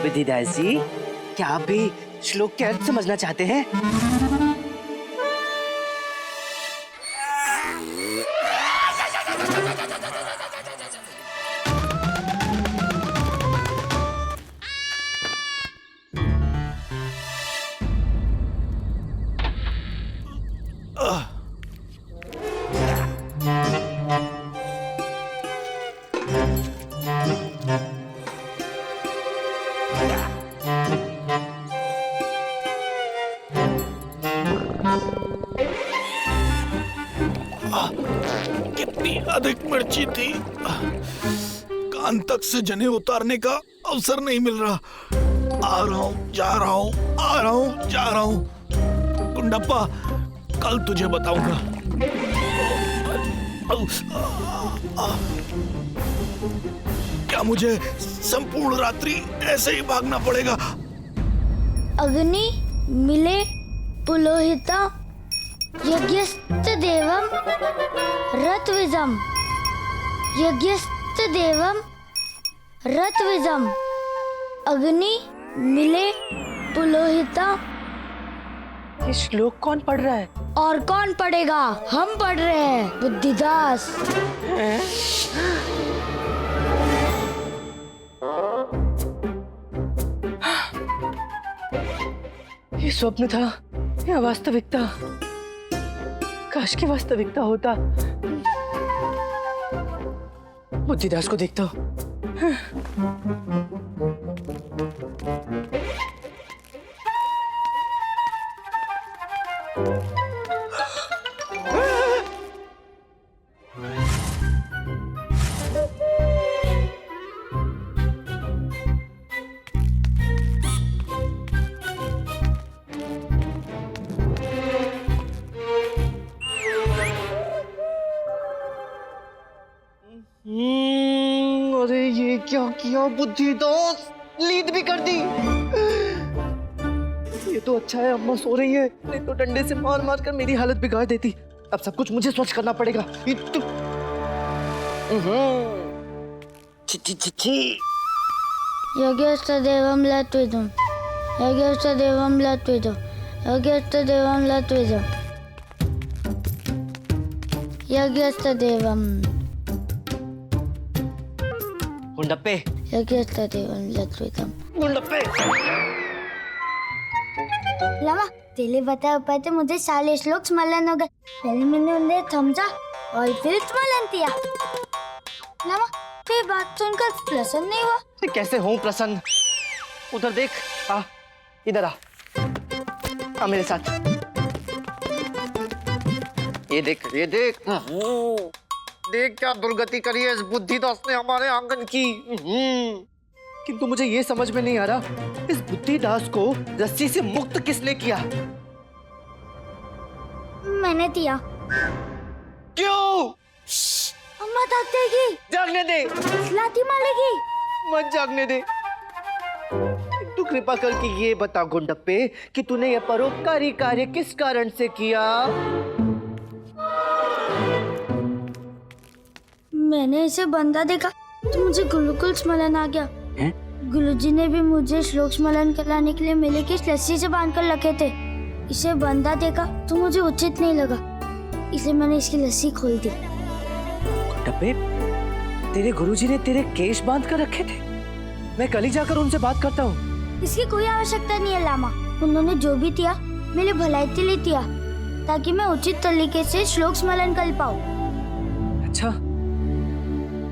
विधिदास जी, क्या आप भी श्लोक के अर्थ समझना चाहते हैं? कितनी अधिक मिर्ची थी, कान तक से जने उतारने का अवसर नहीं मिल रहा। आ रहा हूँ, जा रहा हूँ, आ रहा हूँ, जा रहा हूँ। गुंडप्पा, कल तुझे बताऊंगा। क्या मुझे संपूर्ण रात्रि ऐसे ही भागना पड़ेगा? अग्नि मिले पुलोहिता यज्ञस्त देवम रत्विजम, यज्ञस्त देवम रत्विजम। अग्नि मिले पुलोहिता। ये श्लोक कौन पढ़ रहा है? और कौन पढ़ेगा? हम पढ़ रहे हैं, बुद्धिदास। ये स्वप्न था या वास्तविकता? काश की वास्तविकता होता। बुद्धिदास को देखता हूँ। अरे ये क्या किया बुद्धिदास, लीद भी कर दी। ये तो अच्छा है अम्मा सो रही है, नहीं तो डंडे से मार मार कर मेरी हालत बिगाड़ देती। अब सब कुछ मुझे स्वच्छ करना पड़ेगा। छी छी छी छी। यज्ञस्त देवम लत्विजम, यज्ञस्त देवम लत्विजम, यज्ञस्त देवम लत्विजम, यज्ञस्त देवम। गुंडप्पे, यज्ञस्त देवम लत्विजम। गुंडप्पे। लामा, तेरे बताए उपाय तो मुझे 40 श्लोक स्मरण हो गए। पहले मैंने उन्हें समझा और फिर स्मरण किया। लामा, फिर बात सुनकर प्रसन्न नहीं हुआ? कैसे हूँ प्रसन्न? उधर देख, आ, इधर आ मेरे साथ। ये देख, ये देख। देख क्या दुर्गति करी है इस बुद्धिदास ने हमारे आंगन की। किंतु मुझे ये समझ में नहीं आ रहा, इस बुद्धिदास को रस्सी से मुक्त किसने किया? मैंने किया। क्यों? अम्मा थक जाएगी। जागने दे। लाठी मारेगी। मत जागने दे। तू कृपा करके ये बता गुंडप्पे कि तूने यह परोपकारी कार्य किस कारण से किया? मैंने इसे बंदा देखा तो मुझे गुरुकुल स्मरण आ गया। गुरुजी ने भी मुझे श्लोक स्मरण कराने के लिए मेले की रस्सी से बांधकर रखे थे। इसे बंदा देखा तो मुझे उचित नहीं लगा, इसलिए मैंने इसकी रस्सी खोल दी। गुंडप्पे, तेरे गुरुजी ने तेरे केश बांध कर रखे थे? मैं कल ही जाकर उनसे बात करता हूँ। इसकी कोई आवश्यकता नहीं है लामा। उन्होंने जो भी किया मेरे भलाई के लिए किया, ताकि मैं उचित तरीके से श्लोक स्मरण कर पाऊँ। अच्छा,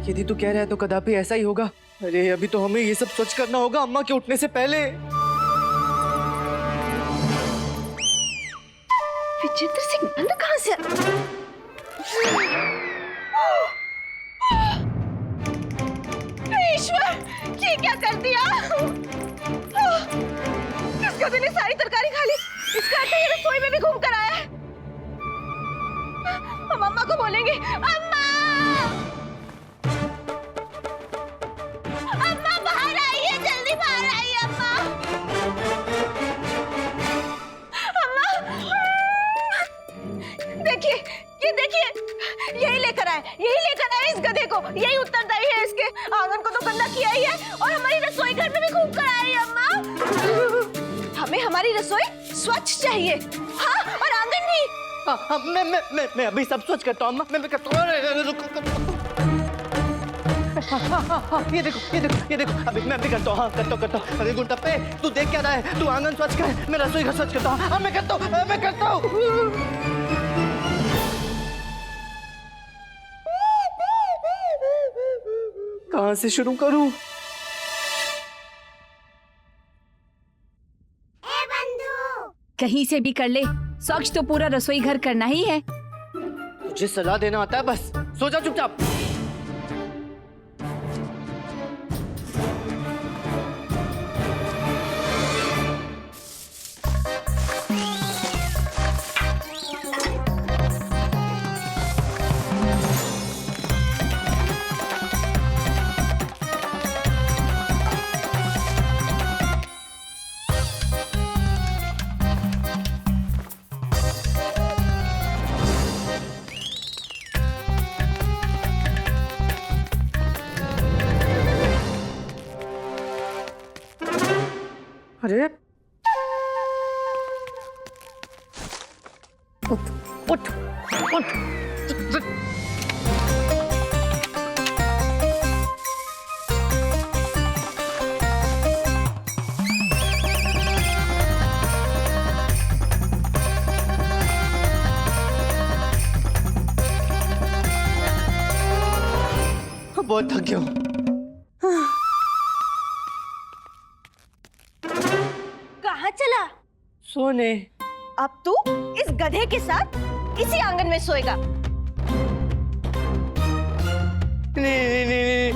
यदि तू कह रहा है तो कदापि ऐसा ही होगा। अरे अभी तो हमें ये सब स्वच्छ करना होगा अम्मा के उठने से पहले। विचित्र सी गंध कहाँ से? ईश्वर, ये क्या कर दिया? इसका दिन सारी तरकारी खा ली। इसका अर्थ ये रसोई में भी घूम कर आया है। हम अम्मा को बोलेंगे। अम्मा, अम्मा बाहर आइए, जल्दी बाहर आइए अम्मा। अम्मा, देखिए, ये देखिए, यही लेकर आए इस गधे को, यही उत्तरदायी है इसके? आंगन को तो गंदा किया ही है और हमारी रसोई घर में भी घूम कर आ रही है अम्मा। हमें हमारी रसोई स्वच्छ चाहिए। हाँ, और आंगन भी। हाँ, मैं अभी सब सोच करता हूँ अम्मा। मैं करता हूँ। अरे, रुको। हाँ, ये देखो अभी मैं भी करता हूँ। हाँ, करता हूँ। अरे गुंडप्पे, तू देख क्या रहा है? तू आंगन स्वच्छ कर, मैं रसोई घर स्वच्छ करता हूँ। हाँ, मैं करता हूँ। कहाँ से शुरू करूँ? कहीं से भी कर ले, स्वच्छ तो पूरा रसोई घर करना ही है। तुझे सलाह देना आता है बस। सो जा चुपचाप। अरे उठ। बहुत थक गया हूँ। कहाँ चला? सोने। अब तू इस गधे के साथ इसी आंगन में सोएगा। नहीं।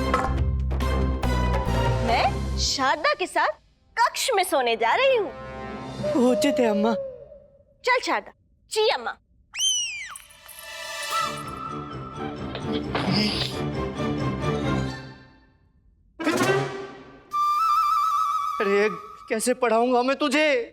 मैं शारदा के साथ कक्ष में सोने जा रही हूँ। उचित है अम्मा। चल शारदा। जी अम्मा। अरे कैसे पढ़ाऊंगा मैं तुझे?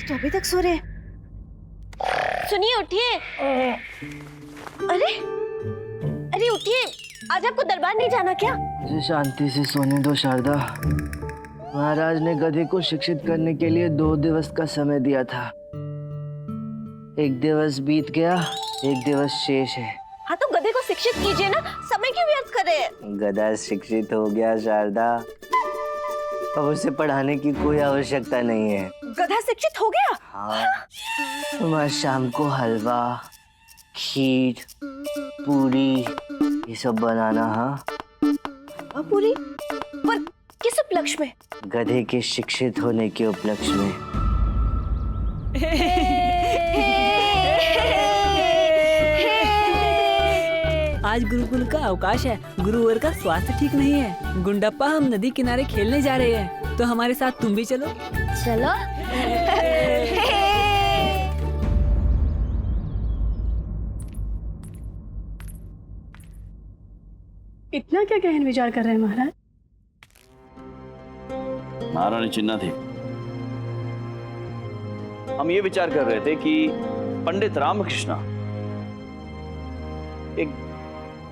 तो अभी तक सो रहे हैं। सुनिए, उठिए। अरे उठिए, आज आपको दरबार नहीं जाना क्या? मुझे शांति से सोने दो शारदा। महाराज ने गधे को शिक्षित करने के लिए 2 दिवस का समय दिया था। 1 दिवस बीत गया, 1 दिवस शेष है। हाँ तो गधे को शिक्षित कीजिए ना, समय क्यों व्यर्थ कर रहे हैं? गधा शिक्षित हो गया शारदा, अब उसे पढ़ाने की कोई आवश्यकता नहीं है। गधा शिक्षित हो गया? हाँ, तुम आज शाम को हलवा, खीर, पूरी ये सब बनाना। हाँ, पूरी? पर किस उपलक्ष्य में? गधे के शिक्षित होने के उपलक्ष्य में। आज गुरुकुल का अवकाश है। गुरुवर का स्वास्थ्य ठीक नहीं है। गुंडप्पा, हम नदी किनारे खेलने जा रहे हैं, तो हमारे साथ तुम भी चलो। चलो। इतना क्या गहन विचार कर रहे हैं महाराज? महारानी चिन्ना थी। हम ये विचार कर रहे थे कि पंडित रामकृष्ण एक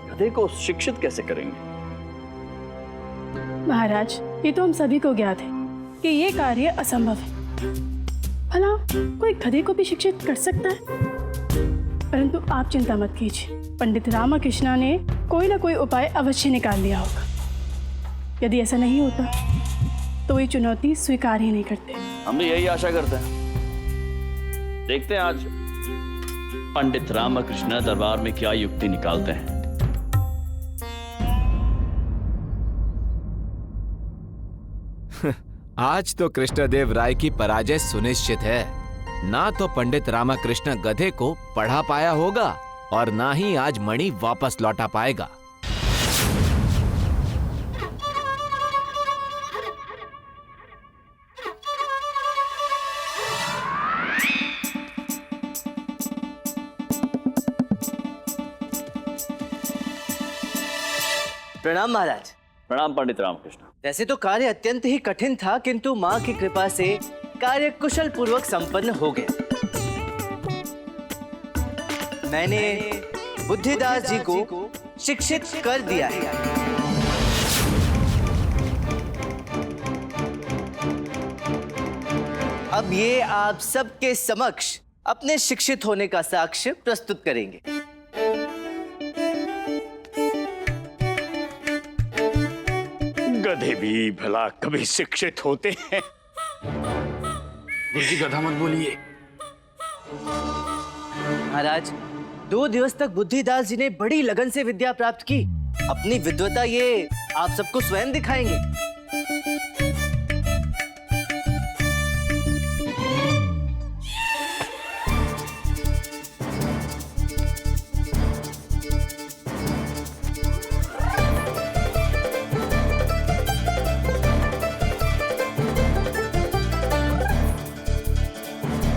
गधे को शिक्षित कैसे करेंगे। महाराज, ये तो हम सभी को ज्ञात है कि ये कार्य असंभव है। भला कोई गधे को भी शिक्षित कर सकता है? परंतु आप चिंता मत कीजिए, पंडित रामकृष्ण ने कोई ना कोई उपाय अवश्य निकाल लिया होगा। यदि ऐसा नहीं होता तो ये चुनौती स्वीकार ही नहीं करते। हम भी यही आशा करते हैं। देखते हैं आज पंडित रामकृष्ण दरबार में क्या युक्ति निकालते हैं। आज तो कृष्णदेव राय की पराजय सुनिश्चित है। ना तो पंडित रामकृष्ण गधे को पढ़ा पाया होगा और ना ही आज मणि वापस लौटा पाएगा। प्रणाम महाराज। प्रणाम पंडित रामकृष्ण। वैसे तो कार्य अत्यंत ही कठिन था, किंतु माँ की कृपा से कार्य कुशल पूर्वक संपन्न हो गया। मैंने बुद्धिदास जी को शिक्षित कर दिया है। अब ये आप सबके समक्ष अपने शिक्षित होने का साक्ष्य प्रस्तुत करेंगे। गधे भी भला कभी शिक्षित होते हैं? गुरुजी गधा मत बोलिए। महाराज, 2 दिवस तक बुद्धिदास जी ने बड़ी लगन से विद्या प्राप्त की। अपनी विद्वता ये आप सबको स्वयं दिखाएंगे।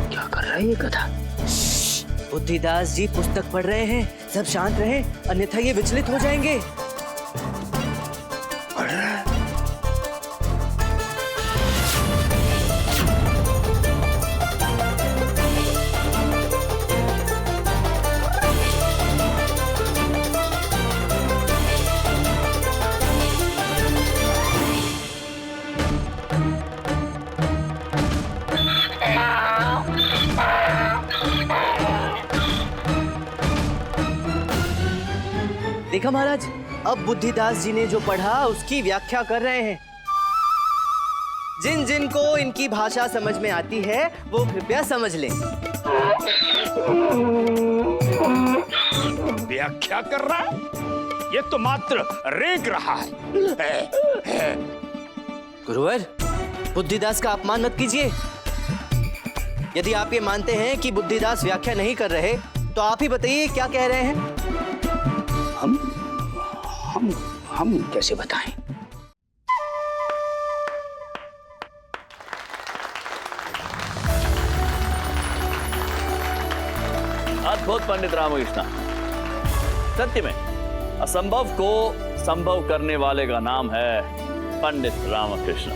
क्या कर रहा है ये गधा? बुद्धिदास जी पुस्तक पढ़ रहे हैं, सब शांत रहें, अन्यथा ये विचलित हो जाएंगे। पढ़ रहा है? देखा महाराज, अब बुद्धिदास जी ने जो पढ़ा उसकी व्याख्या कर रहे हैं। जिन जिन को इनकी भाषा समझ में आती है वो कृपया समझ लें। व्याख्या कर रहा है? ये तो मात्र रेंक रहा है। गुरुवर, बुद्धिदास का अपमान मत कीजिए। यदि आप ये मानते हैं कि बुद्धिदास व्याख्या नहीं कर रहे, तो आप ही बताइए क्या कह रहे हैं। हम कैसे बताएं? अद्भुत पंडित रामकृष्ण। सत्य में असंभव को संभव करने वाले का नाम है पंडित रामकृष्ण।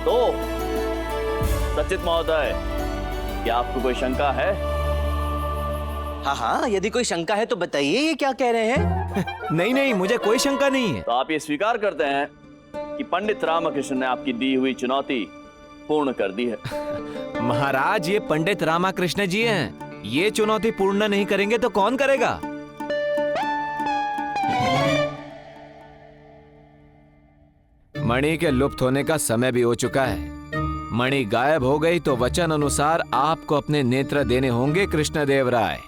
तो सचित महोदय, क्या आपको कोई शंका है? हाँ हाँ, यदि कोई शंका है तो बताइए, ये क्या कह रहे हैं। नहीं नहीं, मुझे कोई शंका नहीं है। तो आप ये स्वीकार करते हैं कि पंडित रामकृष्ण ने आपकी दी हुई चुनौती पूर्ण कर दी है? महाराज, ये पंडित रामकृष्ण जी हैं। ये चुनौती पूर्ण नहीं करेंगे तो कौन करेगा? मणि के लुप्त होने का समय भी हो चुका है। मणि गायब हो गई तो वचन अनुसार आपको अपने नेत्र देने होंगे कृष्णदेव राय।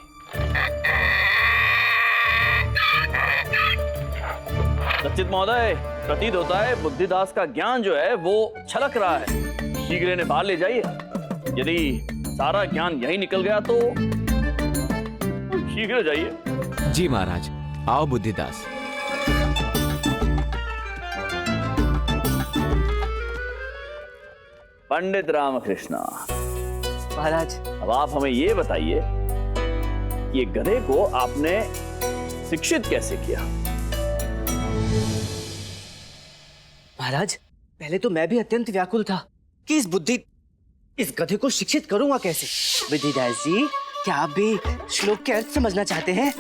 सचित महोदय, प्रतीत होता है बुद्धिदास का ज्ञान जो है वो छलक रहा है। शीघ्र इन्हें बाहर ले जाइए। यदि सारा ज्ञान यही निकल गया तो शीघ्र जाइए। जी महाराज, आओ बुद्धिदास। पंडित रामकृष्ण महाराज, अब आप हमें ये बताइए, ये गधे को आपने शिक्षित कैसे किया? महाराज, पहले तो मैं भी अत्यंत व्याकुल था कि इस गधे को शिक्षित करूंगा कैसे। विधिदास जी, क्या आप भी श्लोक के अर्थ समझना चाहते हैं?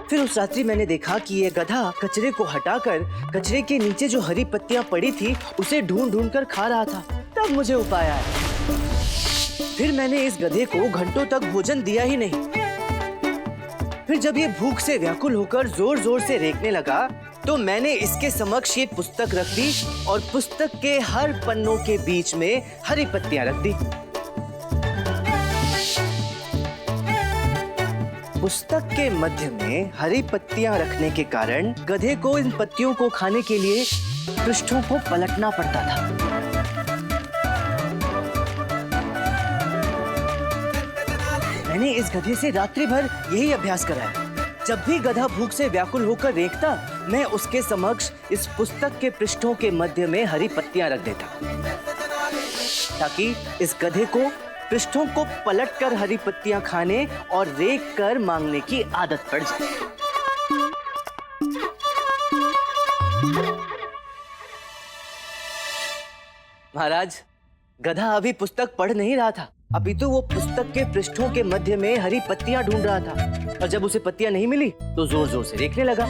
फिर उस रात्रि मैंने देखा कि ये गधा कचरे को हटाकर कचरे के नीचे जो हरी पत्तियां पड़ी थी उसे ढूंढ ढूंढ कर खा रहा था। तब मुझे उपाय आया। फिर मैंने इस गधे को घंटों तक भोजन दिया ही नहीं। फिर जब ये भूख से व्याकुल होकर जोर जोर से रेंकने लगा तो मैंने इसके समक्ष ये पुस्तक रख दी और पुस्तक के हर पन्नों के बीच में हरी पत्तियां रख दी। पुस्तक के मध्य में हरी पत्तियां रखने के कारण गधे को इन पत्तियों को खाने के लिए पृष्ठों को पलटना पड़ता था। मैंने इस गधे से रात्रि भर यही अभ्यास कराया। जब भी गधा भूख से व्याकुल होकर रेंकता, मैं उसके समक्ष इस पुस्तक के पृष्ठों के मध्य में हरी पत्तियां रख देता, ताकि इस गधे को पृष्ठों को पलटकर हरी पत्तियां खाने और रेख कर मांगने की आदत पड़ जाए। महाराज, गधा अभी पुस्तक पढ़ नहीं रहा था, अभी तो वो पुस्तक के पृष्ठों के मध्य में हरी पत्तियां ढूंढ रहा था, और जब उसे पत्तियां नहीं मिली तो जोर जोर से रेखने लगा।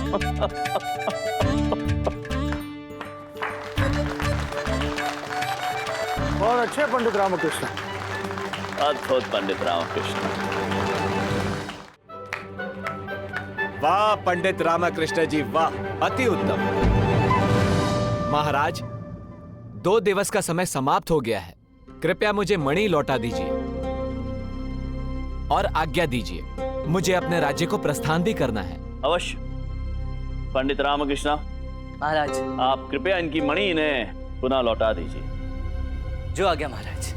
और अच्छे पंडित रामकृष्ण। अद्भुत पंडित रामकृष्ण। वाह पंडित रामकृष्ण जी, वाह, अति उत्तम। महाराज, 2 दिवस का समय समाप्त हो गया है, कृपया मुझे मणि लौटा दीजिए और आज्ञा दीजिए, मुझे अपने राज्य को प्रस्थान भी करना है। अवश्य पंडित रामकृष्ण। महाराज, आप कृपया इनकी मणि इन्हें पुनः लौटा दीजिए। जो आज्ञा महाराज।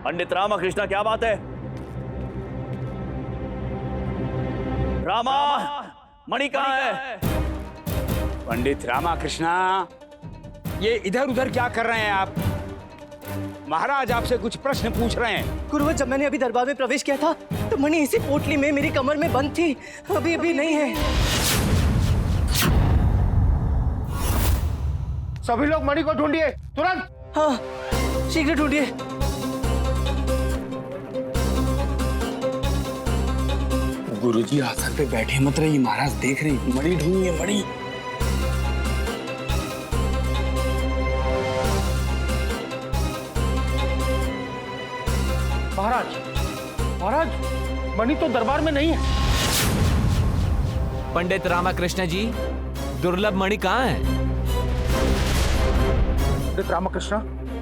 पंडित रामकृष्ण, क्या बात है? रामा, मणि कहाँ है? पंडित रामकृष्ण, ये इधर उधर क्या कर रहे हैं आप? महाराज आपसे कुछ प्रश्न पूछ रहे हैं। गुरुवर, जब मैंने अभी दरबार में प्रवेश किया था तो मणि इसी पोटली में मेरी कमर में बंद थी, अभी अभी नहीं है। सभी लोग मणि को ढूंढिए, तुरंत। हाँ, शीघ्र ढूंढिए। गुरुजी आसन पे बैठे मत रहिए, महाराज देख रहे हैं। मणि ढूंढिए, मणि। महाराज, महाराज, मणि तो दरबार में नहीं है। पंडित रामकृष्ण जी, दुर्लभ मणि कहाँ है? पंडित रामकृष्ण,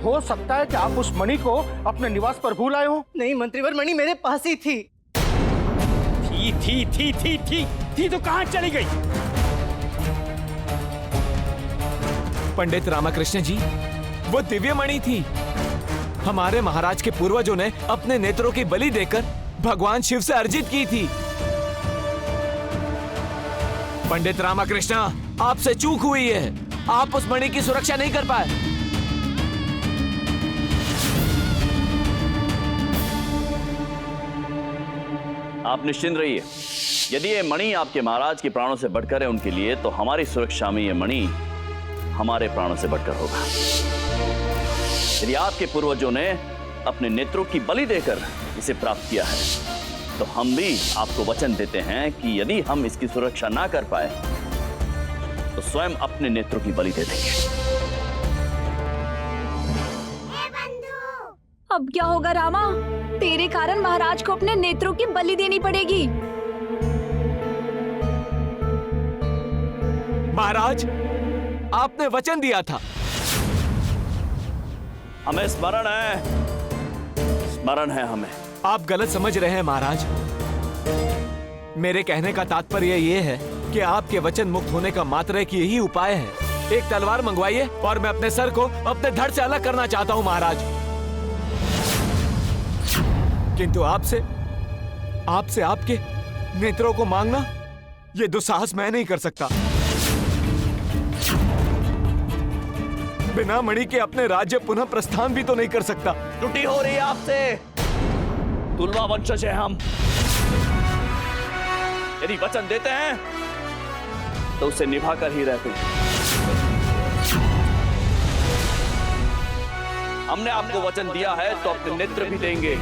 हो सकता है कि आप उस मणि को अपने निवास पर भूल आए हो। नहीं मंत्रीवर, मणि मेरे पास ही थी। थी तो कहाँ चली गई? पंडित रामकृष्ण जी, वो दिव्य मणि थी। हमारे महाराज के पूर्वजों ने अपने नेत्रों की बलि देकर भगवान शिव से अर्जित की थी। पंडित रामकृष्ण, आपसे चूक हुई है, आप उस मणि की सुरक्षा नहीं कर पाए। आप निश्चिंत रहिए, यदि ये मणि आपके महाराज के प्राणों से बढ़कर है उनके लिए, तो हमारी सुरक्षा में ये मणि हमारे प्राणों से बढ़कर होगा। यदि आपके पूर्वजों ने अपने नेत्रों की बलि देकर इसे प्राप्त किया है, तो हम भी आपको वचन देते हैं कि यदि हम इसकी सुरक्षा ना कर पाए तो स्वयं अपने नेत्रों की बलि दे देंगे। अब क्या होगा रामा? तेरे कारण महाराज को अपने नेत्रों की बलि देनी पड़ेगी। महाराज, आपने वचन दिया था। हमें स्मरण है हमें। आप गलत समझ रहे हैं महाराज। मेरे कहने का तात्पर्य ये है कि आपके वचन मुक्त होने का मात्र एक यही उपाय है। एक तलवार मंगवाइए और मैं अपने सर को अपने धड़ से अलग करना चाहता हूं महाराज। किंतु आपसे आपके नेत्रों को मांगना, ये दुस्साहस मैं नहीं कर सकता। बिना मणि के अपने राज्य पुनः प्रस्थान भी तो नहीं कर सकता। त्रुटि हो रही है आपसे। तुलवा वंशज है हम। यदि वचन देते हैं तो उसे निभाकर ही रहते हैं। हमने आपको वचन दिया है तो अपने नेत्र भी देंगे।